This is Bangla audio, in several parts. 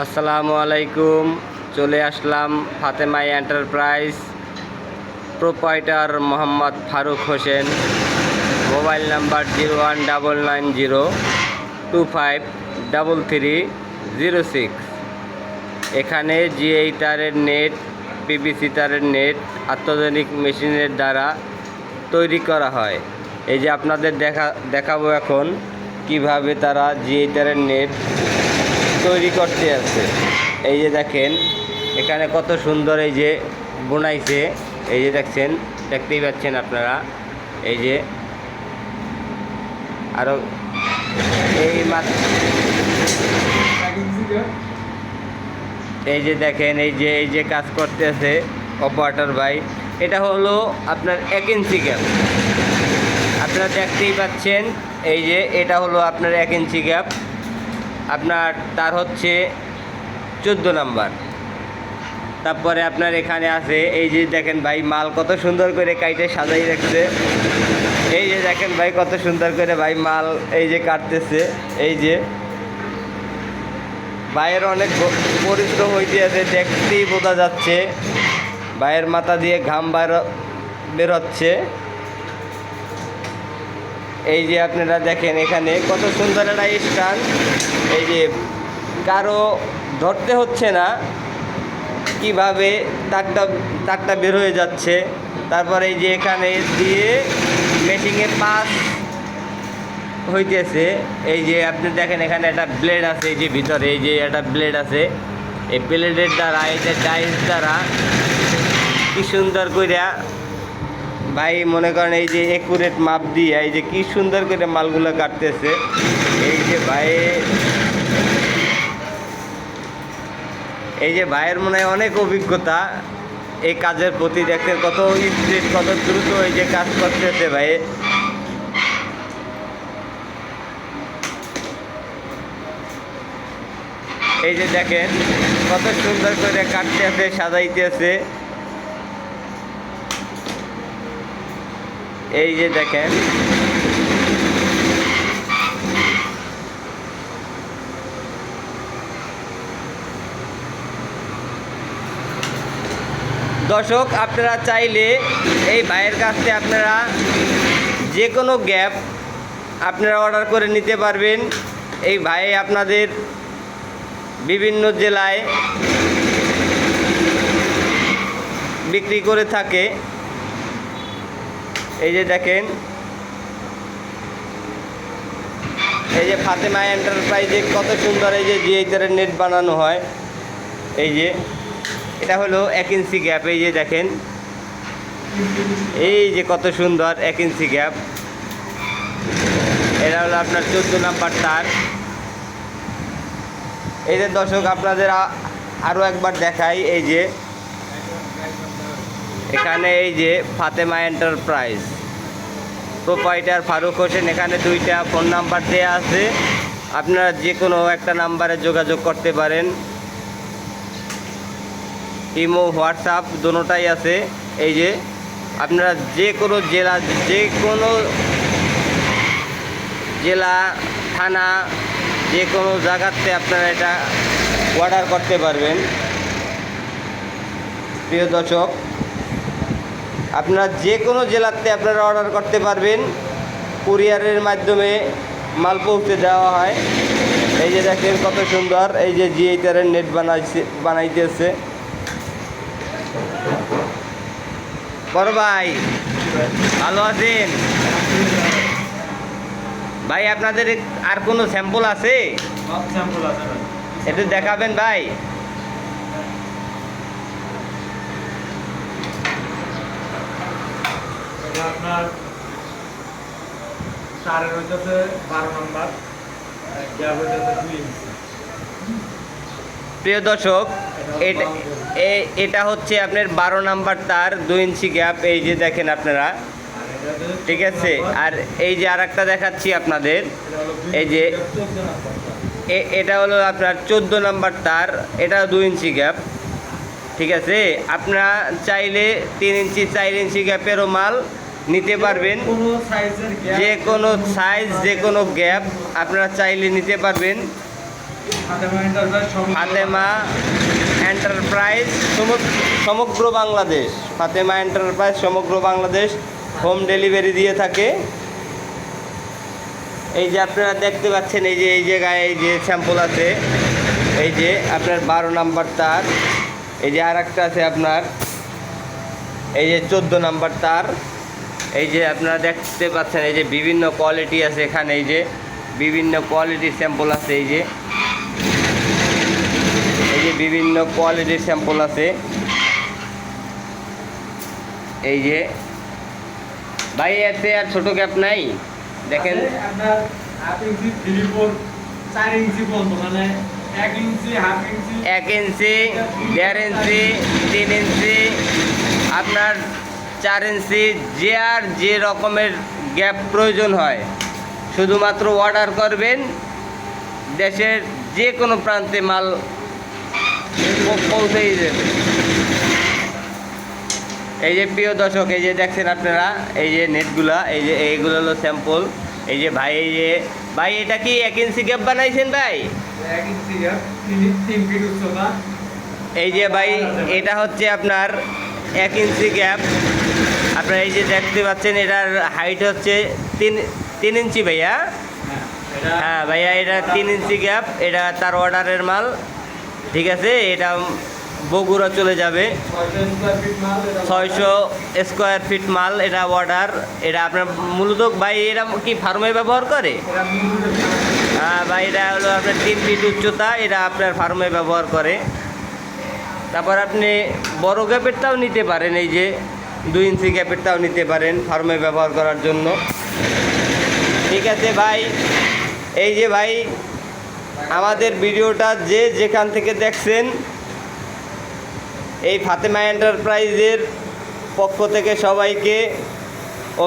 আসসালামু আলাইকুম। চলে আসলাম Fatema enterprise, proprietor Mohammad Faruk Hossain. Mobile number 019902533306। এখানে জিএই তারের নেট, পিভিসি তারের নেট অত্যাধুনিক মেশিনের দ্বারা তৈরি করা হয়। এই যে আপনাদের দেখাবো এখন কিভাবে তারা জিএই তারের নেট তৈরি করতে আছে। এই যে দেখেন এখানে কত সুন্দর এই যে বোনাইছে। এই যে দেখতেই পাচ্ছেন আপনারা। এই যে আরো এই যে দেখেন এই যে কাজ করতেছে অপারেটর ভাই। এটা হলো আপনার 1 ইঞ্চি গ্যাপ, আপনারা দেখতেই পাচ্ছেন। এই যে এটা হলো আপনার 1 ইঞ্চি গ্যাপ, আপনার তার হচ্ছে 14 নাম্বার। তারপরে আপনার এখানে আছে এই যে দেখেন ভাই, মাল কত সুন্দর করে কাইটে সাজাই রাখছে। এই যে দেখেন ভাই কত সুন্দর করে ভাই মাল এই যে কাটতেছে। এই যে ভাইয়ের অনেক পরিশ্রম হইতে আছে, দেখতেই বোঝা যাচ্ছে। ভাইয়ের মাথা দিয়ে ঘাম বেরোচ্ছে। এই যে আপনারা দেখেন এখানে কত সুন্দর একটা স্ট্যান্ড। এই যে কারো ধরতে হচ্ছে না কিভাবে তারটা বের হয়ে যাচ্ছে। তারপরে এই যে এখানে দিয়ে মেশিনে পাস হইতেছে। এই যে আপনি দেখেন এখানে একটা ব্লেড আছে, এই যে ভিতরে এই যে একটা ব্লেড আছে। এই ব্লেডের দ্বারা এই যে ডাইস দ্বারা কি সুন্দর কইরা ভাই মনে করেন এই যে একুরেট মাপ দিয়ে এই যে কি সুন্দর করে মালগুলো কাটতেছে। এই যে ভাইয়ের মনে হয় অনেক অভিজ্ঞতা এই কাজের প্রতি। দেখতে কত স্পিড, কত দ্রুত এই যে কাজ করতেছে ভাই। এই যে দেখেন কত সুন্দর করে কাটতেছে, সাজাইতেছে। এই যে দেখেন দর্শক, আপনারা চাইলে এই ভাইয়ের কাছ থেকে আপনারা যে কোনো গ্যাপ আপনারা অর্ডার করে নিতে পারবেন। এই ভাই আপনাদের বিভিন্ন জেলায় বিক্রি করে থাকে। এই যে দেখেন এই যে ফাতেমা এন্টারপ্রাইজে কত সুন্দর এই যে জিআই তারের নেট বানানো হয়। এই যে এটা হলো 1 ইঞ্চি গ্যাপ। এই যে দেখেন এই যে কত সুন্দর 1 ইঞ্চি গ্যাপ। এটা হলো আপনার 14 নাম্বার তার। এই যে দর্শক আপনাদের আরও একবার দেখাই। এই যে এখানে এই যে ফাতেমা এন্টারপ্রাইজ, প্রোপাইটার ফারুক হোসেন। এখানে 2টা ফোন নাম্বার দেওয়া আছে, আপনারা যে কোনো একটা নাম্বারে যোগাযোগ করতে পারেন। ইমো, হোয়াটসঅ্যাপ দুটোটাই আছে। এই যে আপনারা যে কোনো জেলা থানা যে কোনো জায়গাতে আপনারা এটা অর্ডার করতে পারবেন। প্রিয় দর্শক, আপনারা যে কোনো জেলাতে আপনারা অর্ডার করতে পারবেন। কুরিয়ারের মাধ্যমে মাল পৌঁছে দেওয়া হয়। এই যে দেখেন কত সুন্দর এই যে জিআই তারের নেট বানাইতেছে। বড় ভাই ভালো আছেন ভাই? আপনাদের আর কোনো স্যাম্পল আছে? একটু দেখাবেন ভাই। আপনার 12 নম্বর প্রিয় দর্শক, এটা হচ্ছে আপনার 12 নাম্বার তার, 2 ইঞ্চি গ্যাপ। এই যে দেখেন আপনারা, ঠিক আছে। আর এই যে আর একটা দেখাচ্ছি আপনাদের। এই যে এটা হলো আপনার 14 নাম্বার তার, এটা 2 ইঞ্চি গ্যাপ, ঠিক আছে। আপনারা চাইলে 3 ইঞ্চি 4 ইঞ্চি গ্যাপেরও মাল নিতে পারবেন। যে কোনো সাইজ, যে কোনো গ্যাপ আপনারা চাইলে নিতে পারবেন। ফাতেমা এন্টারপ্রাইজ ফাতেমা এন্টারপ্রাইজ সমগ্র বাংলাদেশ, ফাতেমা এন্টারপ্রাইজ সমগ্র বাংলাদেশ হোম ডেলিভারি দিয়ে থাকে। এই যে আপনারা দেখতে পাচ্ছেন, এই জায়গায় এই যে স্যাম্পল আছে, এই যে আপনার 12 নাম্বার তার, এই যে আর একটা আছে আপনার এই যে 14 নাম্বার তার। এই যে আপনারা দেখতে পাচ্ছেন, এই যে বিভিন্ন কোয়ালিটি আছে এখানে, এই যে বিভিন্ন কোয়ালিটির স্যাম্পল আছে, এই যে বিভিন্ন কোয়ালিটির স্যাম্পল আছে। এই যে ভাই এতে আর ছোট গ্যাপ নাই, দেখেন আপনার 1/2 ইঞ্চি 3/4 4 ইঞ্চি পর্যন্ত, মানে 1 ইঞ্চি 1/2 ইঞ্চি 1 ইঞ্চি 1.5 ইঞ্চি 3 ইঞ্চি আপনার 4 ইঞ্চি, যে রকমের গ্যাপ প্রয়োজন হয় শুধুমাত্র অর্ডার করবেন, দেশের যে কোনো প্রান্তে মাল পৌঁছেই যাবে। এই যে প্রিয় দর্শক, এই যে দেখছেন আপনারা এই যে নেটগুলা, এই যে এইগুলো হলো স্যাম্পল। এই যে ভাই, এই যে ভাই এটা কি 1 ইঞ্চি গ্যাপ বানাইছেন ভাই? 1 ইঞ্চি গ্যাপ 3 ফিট উচ্চতা। এই যে ভাই এটা হচ্ছে আপনার 1 ইঞ্চি গ্যাপ। আপনারা এই যে দেখতে পাচ্ছেন, এটার হাইট হচ্ছে 3 ইঞ্চি ভাইয়া। হ্যাঁ ভাইয়া, এটা 3 ইঞ্চি গ্যাপ, এটা তার অর্ডারের মাল। ঠিক আছে, এটা বগুড়া চলে যাবে। 600 স্কোয়ার ফিট মাল, এটা অর্ডার। এটা আপনার মূলত ভাই এটা কি ফার্মে ব্যবহার করে? হ্যাঁ ভাই, এটা হলো আপনার 3 ফিট উচ্চতা, এটা আপনার ফার্মে ব্যবহার করে। তারপর আপনি বড় গ্যাপেরটাও নিতে পারেন, এই যে 2 ইঞ্চি গ্যাপেরটাও নিতে পারেন ফার্মে ব্যবহার করার জন্য। ঠিক আছে ভাই, এই যে ভাই আমাদের ভিডিওটা যে যেখান থেকে দেখছেন, এই ফাতেমা এন্টারপ্রাইজের পক্ষ থেকে সবাইকে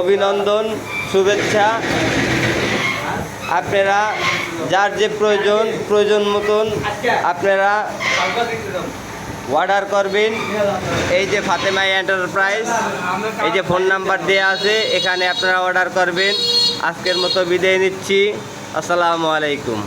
অভিনন্দন, শুভেচ্ছা। আপনারা যার যে প্রয়োজন মতন আপনারা অর্ডার করবেন। এই যে ফাতেমা এন্টারপ্রাইজ, এই যে ফোন নাম্বার দেওয়া আছে, এখানে আপনারা অর্ডার করবেন। আজকের মতো বিদায় নিচ্ছি, আসসালামু আলাইকুম।